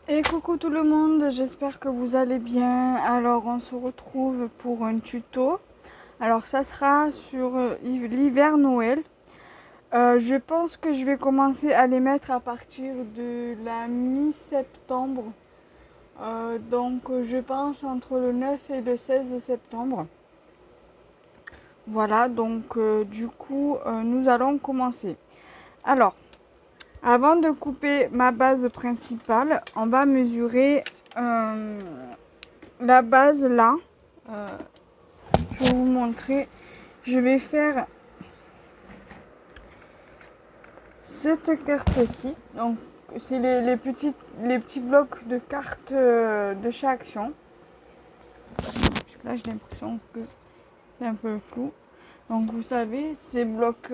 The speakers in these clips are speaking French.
Et coucou tout le monde, j'espère que vous allez bien. Alors on se retrouve pour un tuto. Alors ça sera sur l'hiver Noël. Je pense que je vais commencer à les mettre à partir de la mi-septembre. Donc je pense entre le 9 et le 16 septembre. Voilà, donc du coup nous allons commencer. Alors, avant de couper ma base principale, on va mesurer la base là. Euh, je vais vous montrer. Je vais faire cette carte-ci. Donc, c'est les petits blocs de cartes de chaque action. Là, j'ai l'impression que c'est un peu flou. Donc, vous savez, ces blocs-ci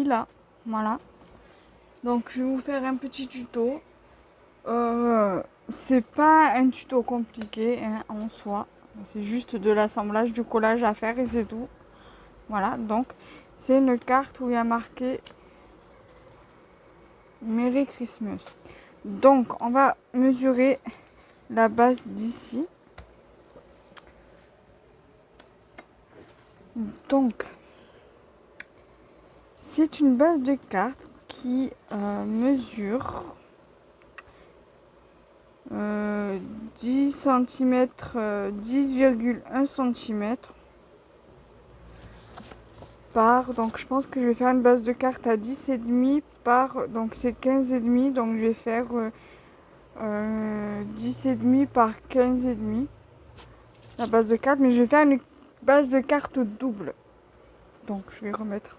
là. Voilà. Donc, je vais vous faire un petit tuto. C'est pas un tuto compliqué hein, en soi. C'est juste de l'assemblage, du collage à faire et c'est tout. Voilà, donc c'est une carte où il y a marqué Merry Christmas. Donc, on va mesurer la base d'ici. Donc, c'est une base de carte qui mesure 10 cm, 10,1 cm par, donc je pense que je vais faire une base de carte à 10,5 par, donc c'est 15,5, donc je vais faire 10,5 par 15,5 la base de carte, mais je vais faire une base de carte double. Donc je vais remettre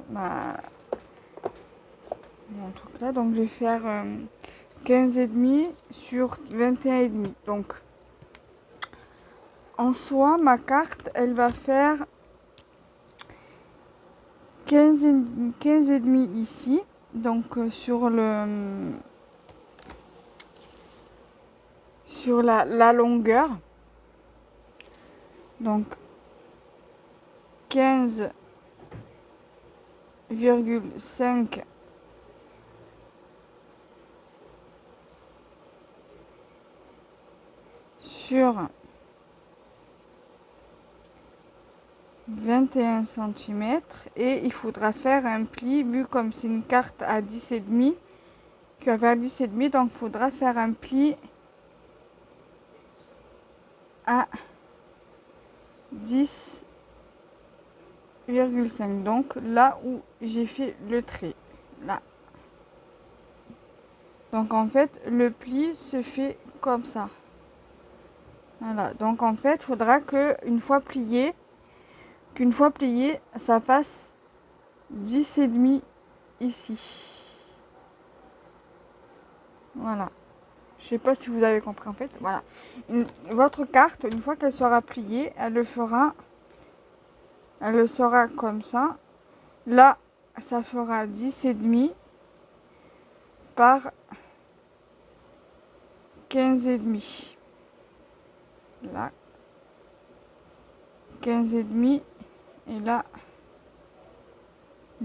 mon truc là, donc je vais faire 15,5 sur 21,5. Donc en soi, ma carte, elle va faire 15,5 ici, donc sur la longueur. Donc 15,5 sur 21 cm et il faudra faire un pli, vu comme c'est une carte à 10,5 qui va faire 10,5, donc il faudra faire un pli à 10,5, donc là où j'ai fait le trait là. Donc en fait le pli se fait comme ça. Voilà, donc en fait il faudra qu'une fois plié, ça fasse 10,5 ici. Voilà. Je sais pas si vous avez compris en fait. Voilà. Votre carte, une fois qu'elle sera pliée, elle le sera comme ça. Là, ça fera 10,5 par 15,5. Là, 15,5 et là,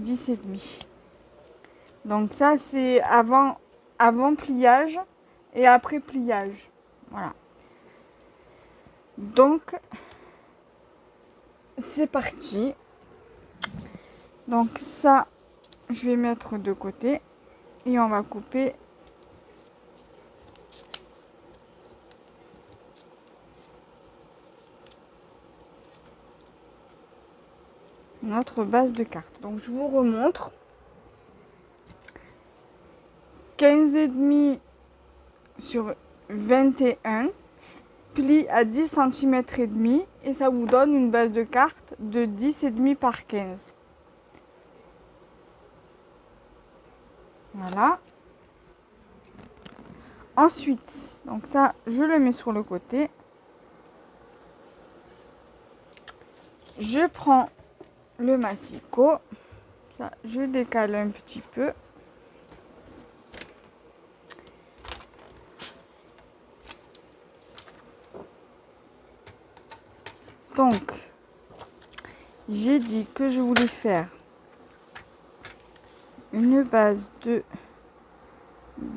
10,5. Donc ça, c'est avant pliage et après pliage. Voilà. Donc, c'est parti. Donc ça, je vais mettre de côté et on va couper notre base de carte. Donc je vous remontre. 15,5 sur 21, pli à 10 cm et demi et ça vous donne une base de carte de 10,5 par 15. Voilà. Ensuite, donc ça, je le mets sur le côté. Je prends le massicot. Ça, je décale un petit peu. Donc, j'ai dit que je voulais faire une base de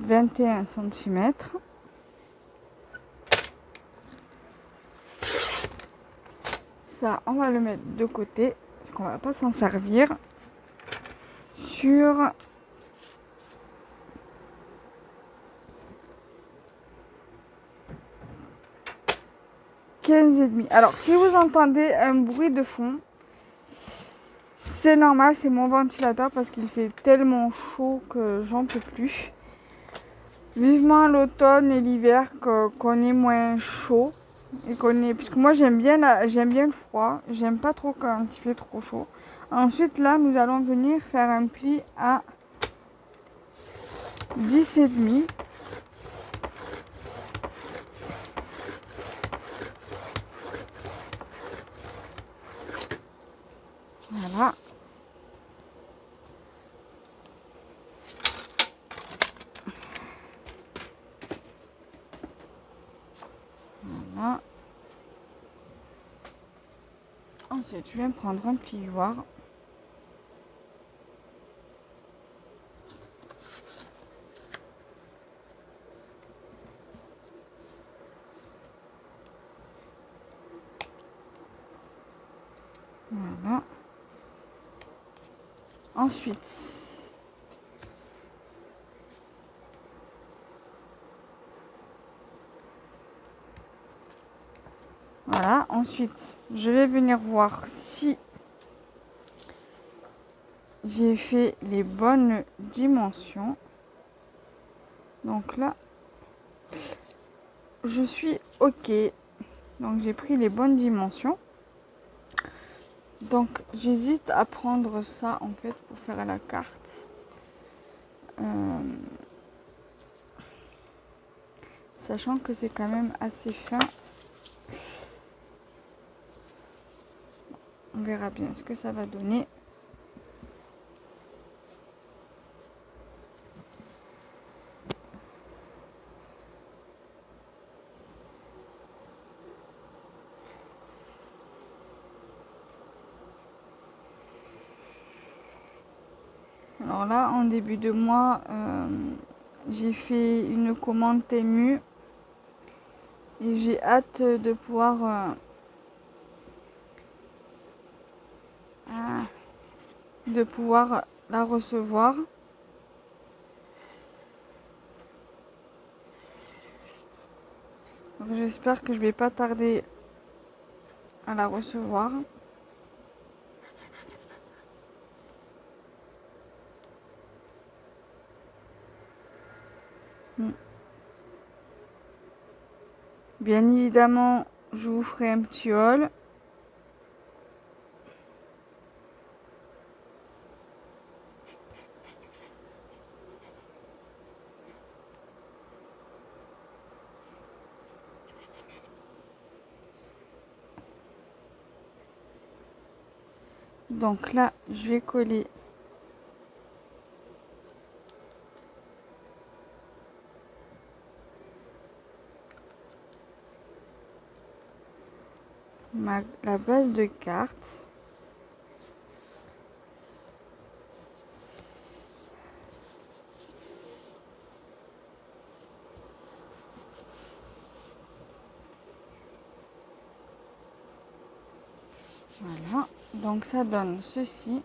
21 cm. Ça, on va le mettre de côté, parce qu'on va pas s'en servir. Sur 15,5. Alors, si vous entendez un bruit de fond, c'est normal, c'est mon ventilateur parce qu'il fait tellement chaud que j'en peux plus. Vivement l'automne et l'hiver qu'on est moins chaud et puisque moi j'aime bien le froid, j'aime pas trop quand il fait trop chaud. Ensuite là, nous allons venir faire un pli à 10,5. Voilà. Voilà. Ensuite, je vais prendre un plioir. Voilà. Ensuite, voilà. Ensuite, je vais venir voir si j'ai fait les bonnes dimensions. Donc là, je suis OK. Donc j'ai pris les bonnes dimensions. Donc j'hésite à prendre ça en fait pour faire la carte. Sachant que c'est quand même assez fin. On verra bien ce que ça va donner. Alors là, en début de mois, j'ai fait une commande Temu et j'ai hâte de pouvoir la recevoir. J'espère que je vais pas tarder à la recevoir. Bien évidemment, je vous ferai un petit haul. Donc là, je vais coller la base de carte. Voilà, donc ça donne ceci.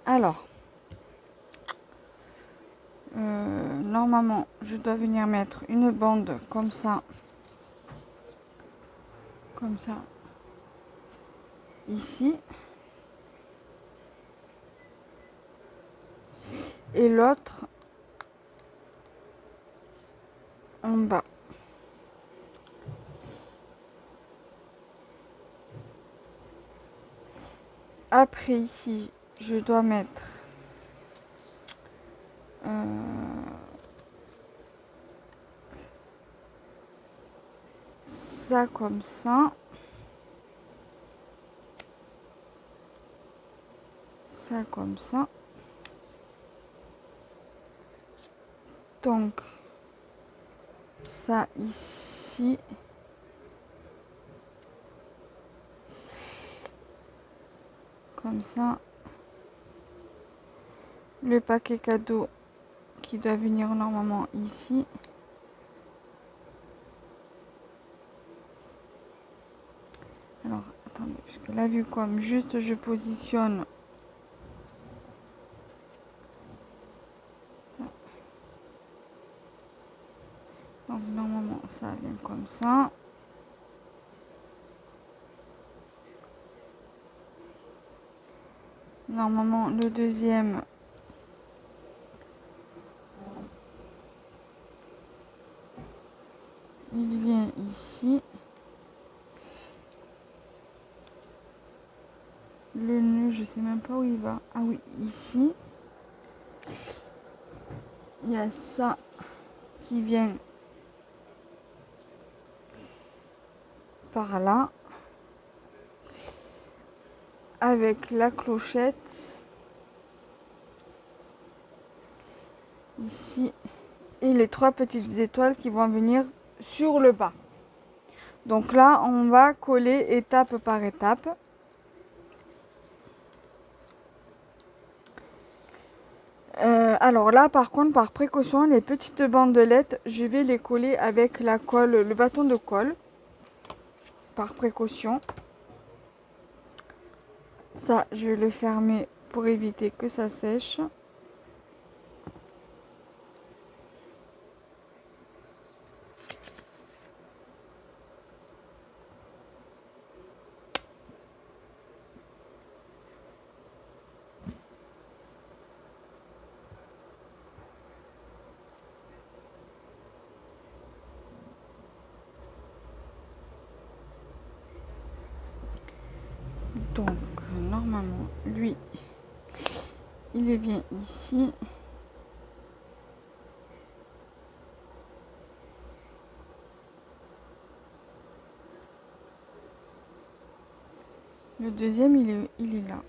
Alors, normalement, je dois venir mettre une bande comme ça, ici, et l'autre en bas. Après ici, je dois mettre ça comme ça. Ça comme ça. Donc, ça ici. Comme ça. le paquet cadeau qui doit venir normalement ici. Alors, attendez, puisque là, vu comme juste je positionne. Donc, normalement, ça vient comme ça. Normalement, le deuxième, il vient ici. Le nœud, je sais même pas où il va. Ah oui, ici. Il y a ça qui vient par là. Avec la clochette. Ici. Et les 3 petites étoiles qui vont venir sur le bas. Donc là, on va coller étape par étape. Alors là, par contre, par précaution, les petites bandelettes, je vais les coller avec la colle, le bâton de colle. Par précaution. Ça, je vais le fermer pour éviter que ça sèche. Donc, normalement, lui, il est bien ici. Le deuxième, il est là.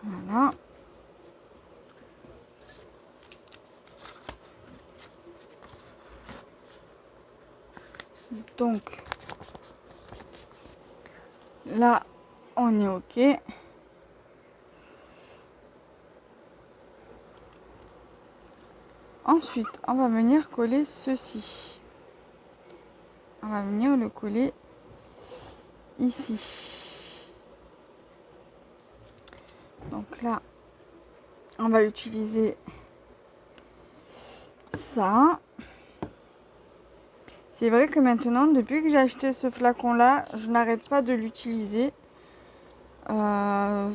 Voilà. Donc, là, on est OK. Ensuite, on va venir coller ceci. On va venir le coller ici. Donc là, on va utiliser ça. C'est vrai que maintenant, depuis que j'ai acheté ce flacon-là, je n'arrête pas de l'utiliser dans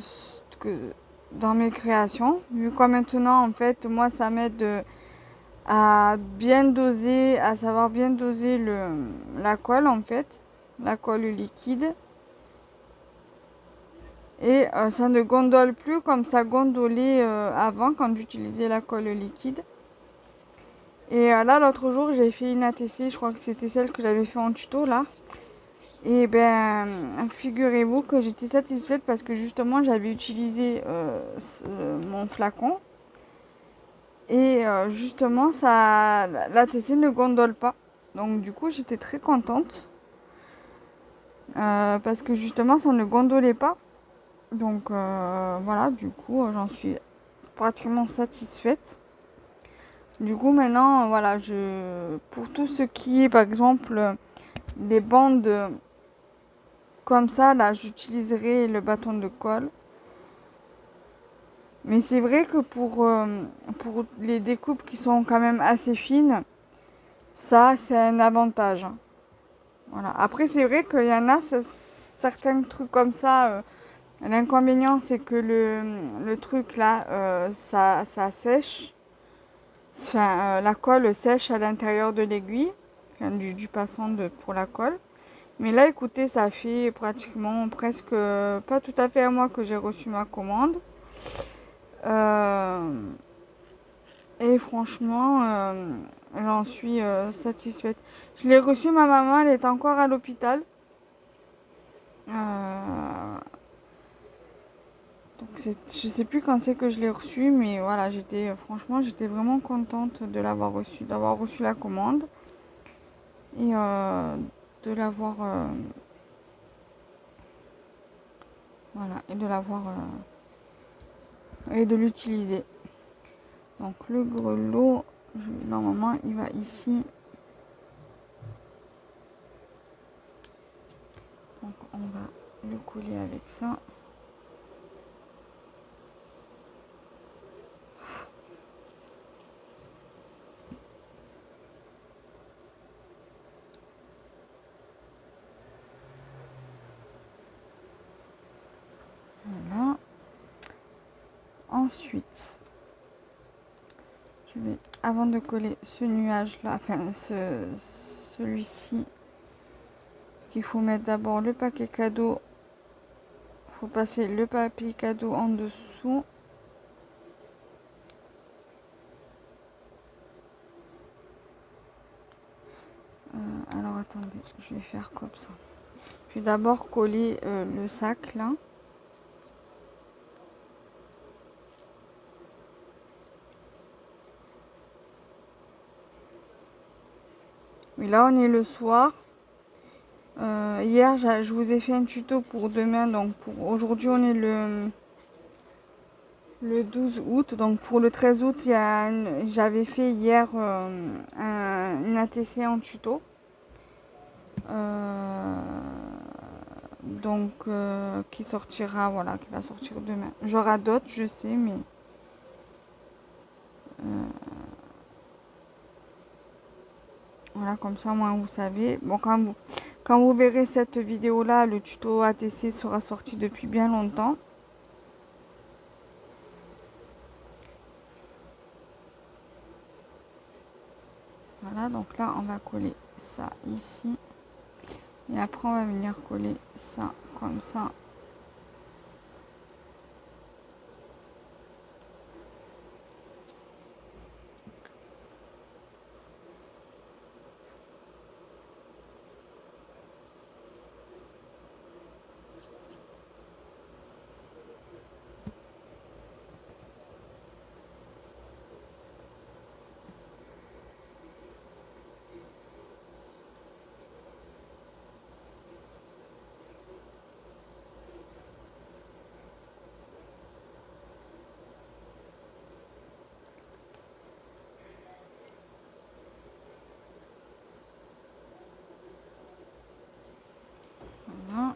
mes créations. Vu que maintenant, en fait, moi, ça m'aide à bien doser, à savoir bien doser la colle, en fait, la colle liquide. Et ça ne gondole plus comme ça gondolait avant quand j'utilisais la colle liquide. Et là, l'autre jour, j'ai fait une ATC, je crois que c'était celle que j'avais fait en tuto là. Et ben, figurez-vous que j'étais satisfaite parce que justement, j'avais utilisé mon flacon. Et justement, l'ATC ne gondole pas. Donc du coup, j'étais très contente. Parce que justement, ça ne gondolait pas. Donc voilà, du coup, j'en suis pratiquement satisfaite. Du coup, maintenant, voilà, pour tout ce qui est, par exemple, les bandes comme ça, là, j'utiliserai le bâton de colle. Mais c'est vrai que pour les découpes qui sont quand même assez fines, ça, c'est un avantage. Voilà. Après, c'est vrai qu'il y en a certains trucs comme ça. L'inconvénient, c'est que le truc là, ça sèche. Enfin, la colle sèche à l'intérieur de l'aiguille, enfin, du passant pour la colle. Mais là, écoutez, ça fait pratiquement presque pas tout à fait un mois que j'ai reçu ma commande. Euh, et franchement, j'en suis satisfaite. Je l'ai reçue, ma maman, elle est encore à l'hôpital. Euh, donc je sais plus quand c'est que je l'ai reçue, mais voilà, franchement, j'étais vraiment contente de l'avoir reçue, d'avoir reçu la commande et de l'avoir, voilà, et de l'avoir et de l'utiliser. Donc le grelot, normalement, il va ici. Donc on va le coller avec ça. Voilà. Ensuite, je vais, avant de coller ce nuage là, enfin celui-ci, il faut mettre d'abord le paquet cadeau. Il faut passer le papier cadeau en dessous. Alors attendez, je vais faire comme ça. Je vais d'abord coller le sac là. Mais là on est le soir. Hier je vous ai fait un tuto pour demain, donc pour aujourd'hui on est le 12 août. Donc pour le 13 août, j'avais fait hier une ATC en tuto. Donc qui sortira, voilà, qui va sortir demain. J'aurai d'autres, je sais, mais voilà, comme ça, moi, vous savez. Bon, quand vous verrez cette vidéo-là, le tuto ATC sera sorti depuis bien longtemps. Voilà, donc là, on va coller ça ici. Et après, on va venir coller ça comme ça. Voilà.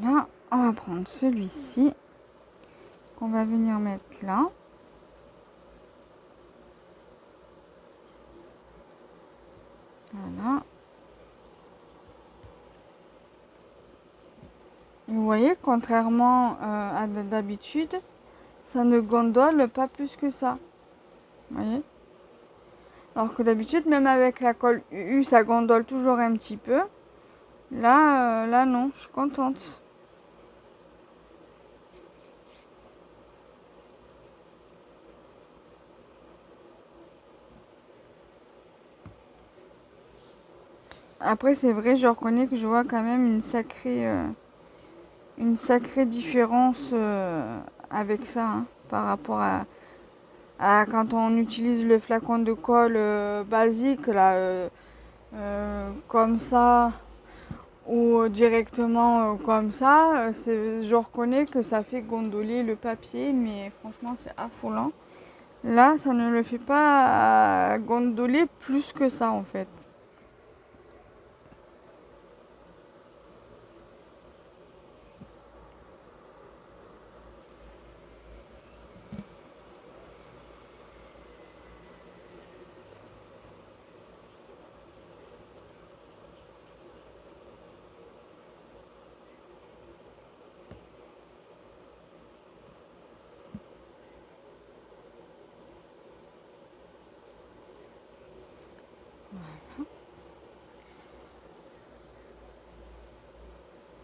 Là, on va prendre celui-ci qu'on va venir mettre là. Voilà. Et vous voyez, contrairement à d'habitude, ça ne gondole pas plus que ça. Vous voyez? Alors que d'habitude, même avec la colle UU, ça gondole toujours un petit peu. Là, là non, je suis contente. Après, c'est vrai, je reconnais que je vois quand même une sacrée différence avec ça, hein, par rapport à quand on utilise le flacon de colle basique, là, comme ça, ou directement comme ça. Je reconnais que ça fait gondoler le papier, mais franchement, c'est affolant. Là, ça ne le fait pas gondoler plus que ça, en fait.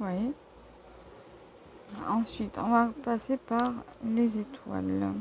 voyez. Ensuite, on va passer par les étoiles.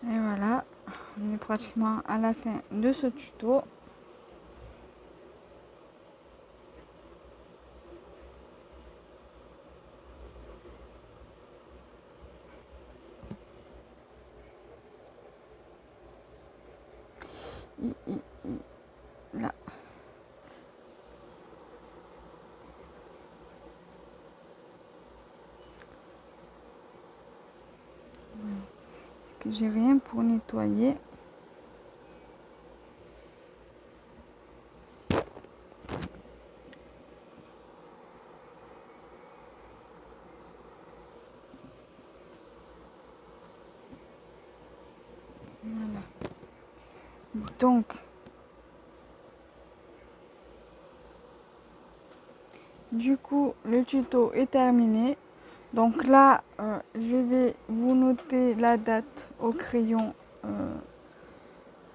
Et voilà, on est pratiquement à la fin de ce tuto. Là. C'est que j'ai rien pour nettoyer. Voilà. Donc, du coup, le tuto est terminé. Donc là, je vais vous noter la date au crayon.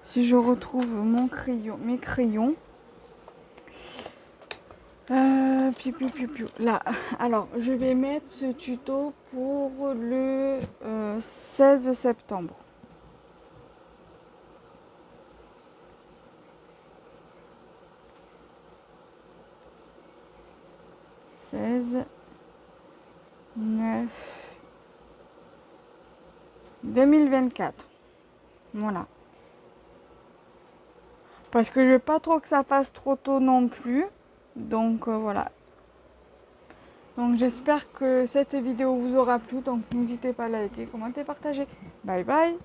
Si je retrouve mon crayon, mes crayons. Là, alors, je vais mettre ce tuto pour le 16 septembre. « 16, 9, 2024. Voilà. Parce que je veux pas trop que ça passe trop tôt non plus. Donc voilà. Donc j'espère que cette vidéo vous aura plu. Donc n'hésitez pas à liker, commenter, partager. Bye bye.